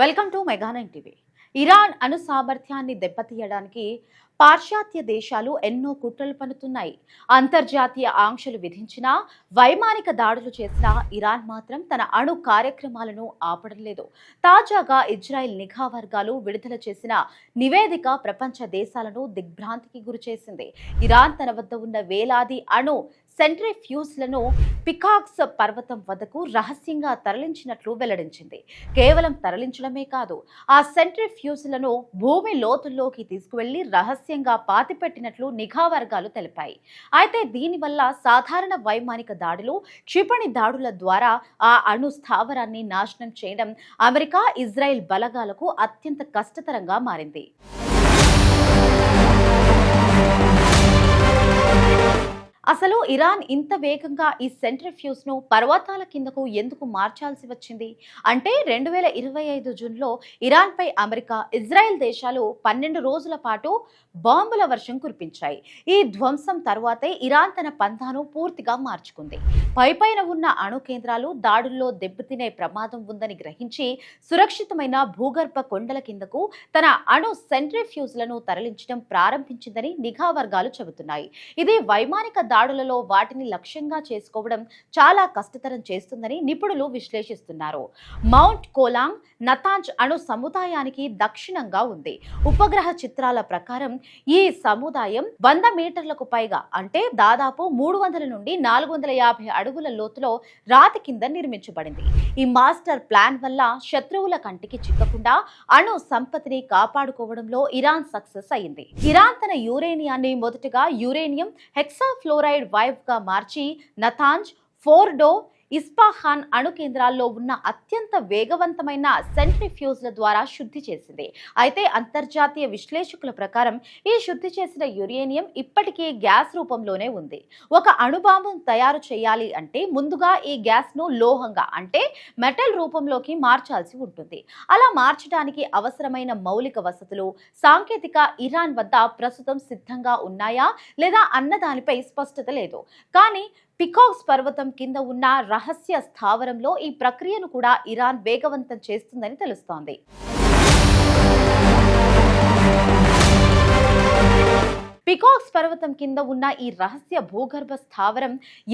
Welcome to మెగా9 TV. Iran అణు సామర్థ్యాన్ని దెబ్బతీయడానికి పాశ్చాత్య దేశాలు ఎన్నో కుట్రలు పన్నుతున్నాయి. అంతర్జాతీయ ఆంక్షలు విధించినా, వైమానిక దాడులు చేసినా ఇరాన్ మాత్రం తన అణు కార్యక్రమాలను ఆపడం లేదు. తాజాగా ఇజ్రాయెల్ నిఘా వర్గాలు విడుదల చేసిన నివేదిక ప్రపంచ దేశాలను దిగ్భ్రాంతికి గురిచేసింది. ఇరాన్ తన వద్ద ఉన్న వేలాది అణు సెంట్రిఫ్యూజ్లను పికాక్స్ పర్వతం వద్దకు రహస్యంగా తరలించినట్లు వెల్లడించింది. కేవలం తరలించడమే కాదు, ఆ సెంట్రిఫ్యూజ్లను భూమి లోతుల్లోకి తీసుకువెళ్లి రహస్యంగా పాతిపెట్టినట్లు నిఘా వర్గాలు తెలిపాయి. అయితే దీనివల్ల సాధారణ వైమానిక దాడులు, క్షిపణి దాడుల ద్వారా ఆ అణు స్థావరాన్ని నాశనం చేయడం అమెరికా, ఇజ్రాయెల్ బలగాలకు అత్యంత కష్టతరంగా మారింది. అసలు ఇరాన్ ఇంత వేగంగా ఈ సెంట్రిఫ్యూజ్ ను పర్వతాల కిందకు ఎందుకు మార్చాల్సి వచ్చింది అంటే 2025 జూన్లో ఇరాన్ పై అమెరికా, ఇజ్రాయెల్ దేశాలు 12 రోజుల పాటు బాంబుల వర్షం కురిపించాయి. ఈ ధ్వంసం తర్వాతే ఇరాన్ తన పంథాను పూర్తిగా మార్చుకుంది. పైపైన ఉన్న అణు కేంద్రాలు దాడుల్లో దెబ్బతినే ప్రమాదం ఉందని గ్రహించి సురక్షితమైన భూగర్భ కొండల కిందకు తన అణు సెంట్రిఫ్యూజ్లను తరలించడం ప్రారంభించిందని నిఘా వర్గాలు చెబుతున్నాయి. ఇది వైమానిక దాడులలో వాటిని లక్ష్యంగా చేసుకోవడం చాలా కష్టతరం చేస్తుందని నిపుణులు విశ్లేషిస్తున్నారు. మౌంట్ కోలాంగ్ నతాంజ్ అణు సముదాయానికి దక్షిణంగా ఉంది. ఉపగ్రహ చిత్రాల ప్రకారం ఈ సముదాయం 100 మీటర్లకు పైగా అంటే దాదాపు 300 నుండి 450 అడుగుల లోతులో రాతి కింద నిర్మించబడింది. ఈ మాస్టర్ ప్లాన్ వల్ల శత్రువుల కంటికి చిక్కకుండా అణు సంపత్తిని కాపాడుకోవడంలో ఇరాన్ సక్సెస్ అయింది. ఇరాన్ తన యురేనియాన్ని మొదటగా యురేనియం హెక్సాఫ్లోరైడ్ వైవ్ గా మార్చి నతాంజ్, ఫోర్డో, ఇస్ఫాహాన్ అణు కేంద్రాల్లో ఉన్న అత్యంత వేగవంతమైన సెంట్రిఫ్యూజ్ల ద్వారా శుద్ధి చేసింది. అయితే అంతర్జాతీయ విశ్లేషకుల ప్రకారం ఈ శుద్ధి చేసిన యురేనియం ఇప్పటికీ గ్యాస్ రూపంలోనే ఉంది. ఒక అణుబాంబును తయారు చేయాలి అంటే ముందుగా ఈ గ్యాస్ ను లోహంగా అంటే మెటల్ రూపంలోకి మార్చాల్సి ఉంటుంది. అలా మార్చడానికి అవసరమైన మౌలిక వసతులు, సాంకేతిక ఇరాన్ వద్ద ప్రస్తుతం సిద్ధంగా ఉన్నాయా లేదా అన్న దానిపై స్పష్టత లేదు. కానీ పికాక్స్ పర్వతం కింద ఉన్న రహస్య స్థావరంలో ఈ ప్రక్రియను కూడా ఇరాన్ వేగవంతం చేస్తుందని తెలుస్తోంది. పికాక్స్ పర్వతం కింద ఉన్న ఈ రహస్య భూగర్భ స్థావరం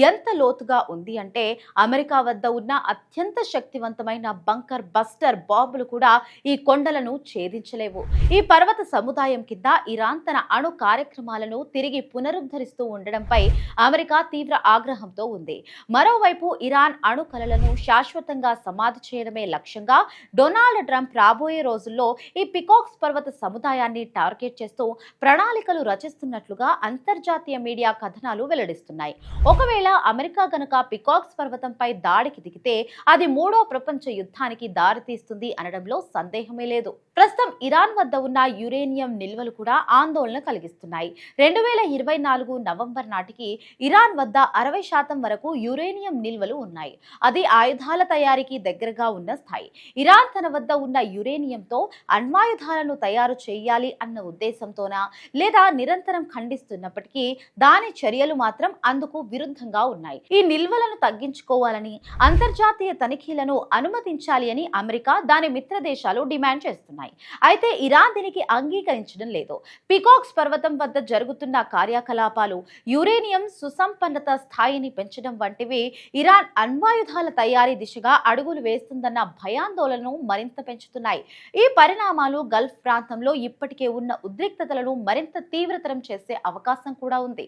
ఎంత లోతుగా ఉంది అంటే అమెరికా వద్ద ఉన్న అత్యంత శక్తివంతమైన బంకర్ బస్టర్ బాంబులు కూడా ఈ కొండలను ఛేదించలేవు. ఈ పర్వత సముదాయం కింద ఇరాన్ తన అణు కార్యక్రమాలను తిరిగి పునరుద్ధరిస్తూ ఉండడంపై అమెరికా తీవ్ర ఆగ్రహంతో ఉంది. మరోవైపు ఇరాన్ అణు కలలను శాశ్వతంగా సమాధి చేయడమే లక్ష్యంగా డొనాల్డ్ ట్రంప్ రాబోయే రోజుల్లో ఈ పికాక్స్ పర్వత సముదాయాన్ని టార్గెట్ చేస్తూ ప్రణాళికలు రచిస్తున్నట్లుగా అంతర్జాతీయ మీడియా కథనాలు వెల్లడిస్తున్నాయి. ఒకవేళ అమెరికా గనక పికాక్స్ పర్వతంపై దాడికి దిగితే అది 3వ ప్రపంచ యుద్ధానికి దారితీస్తుంది అనడంలో సందేహమే లేదు. ప్రస్తుతం ఇరాన్ వద్ద ఉన్న యురేనియం నిల్వలు కూడా ఆందోళన కలిగిస్తున్నాయి. 2024 నవంబర్ నాటికి ఇరాన్ వద్ద 60% వరకు యురేనియం నిల్వలు ఉన్నాయి. అది ఆయుధాల తయారీకి దగ్గరగా ఉన్న స్థాయి. ఇరాన్ తన వద్ద ఉన్న యురేనియంతో అణ్వాయుధాలను తయారు చేయాలి అన్న ఉద్దేశంతోనా లేదా నిరంతరం ఖండిస్తున్నప్పటికీ దాని చర్యలు మాత్రం అందుకు విరుద్ధంగా ఉన్నాయి. ఈ నిల్వలను తగ్గించుకోవాలని, అంతర్జాతీయ తనిఖీలను అనుమతించాలి అని అమెరికా, దాని మిత్ర దేశాలు డిమాండ్ చేస్తున్నాయి. అయితే ఇరాన్ దీనికి అంగీకరించడం లేదు. పికాక్స్ పర్వతం వద్ద జరుగుతున్న కార్యకలాపాలు యురేనియం సుసంపన్నత స్థాయిని పెంచడం వంటివి ఇరాన్ అణ్వాయుధాల తయారీ దిశగా అడుగులు వేస్తుందన్న భయాందోళనను మరింత పెంచుతున్నాయి. ఈ పరిణామాలు గల్ఫ్ ప్రాంతంలో ఇప్పటికే ఉన్న ఉద్రిక్తతలను మరింత తీవ్రతరం చేసే అవకాశం కూడా ఉంది.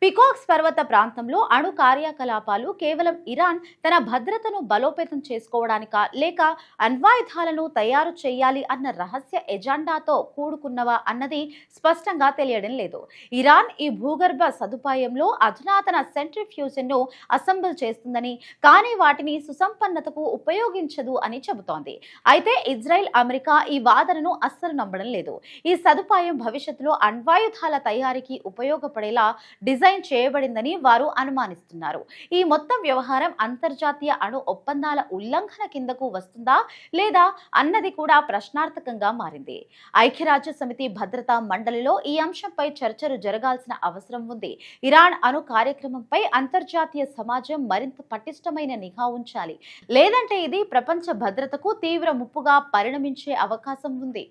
పికాక్స్ పర్వత ప్రాంతంలో అణు కార్యకలాపాలు కేవలం ఇరాన్ తన భద్రతను బలోపేతం చేసుకోవడానికా లేక అణ్వాయుధాలను తయారు చేయాలి అన్న రహస్య ఎజెండాతో కూడుకున్నవా అన్నది స్పష్టంగా తెలియడం లేదు. ఇరాన్ ఈ భూగర్భ సదుపాయంలో అధునాతన సెంట్రిఫ్యూజ్ను అసెంబుల్ చేస్తుందని, కానీ వాటిని సుసంపన్నతకు ఉపయోగించదు అని చెబుతోంది. అయితే ఇజ్రాయెల్, అమెరికా ఈ వాదనను అస్సలు నమ్మడం లేదు. ఈ సదుపాయం భవిష్యత్తులో అణ్వాయుధాల తయారీకి ఉపయోగపడేలా డిజైన్ డిజైన్ చేయబడిందని వారు అనుమానిస్తున్నారు. ఈ మొత్తం వ్యవహారం అంతర్జాతీయ అణు ఒప్పందాల ఉల్లంఘన కిందకు వస్తుందా లేదా అన్నది కూడా ప్రశ్నార్థకంగా మారింది. ఐక్యరాజ్య సమితి భద్రతా మండలిలో ఈ అంశంపై చర్చలు జరగాల్సిన అవసరం ఉంది. ఇరాన్ అణు కార్యక్రమంపై అంతర్జాతీయ సమాజం మరింత పటిష్టమైన నిఘా ఉంచాలి, లేదంటే ఇది ప్రపంచ భద్రతకు తీవ్ర ముప్పుగా పరిణమించే అవకాశం ఉంది.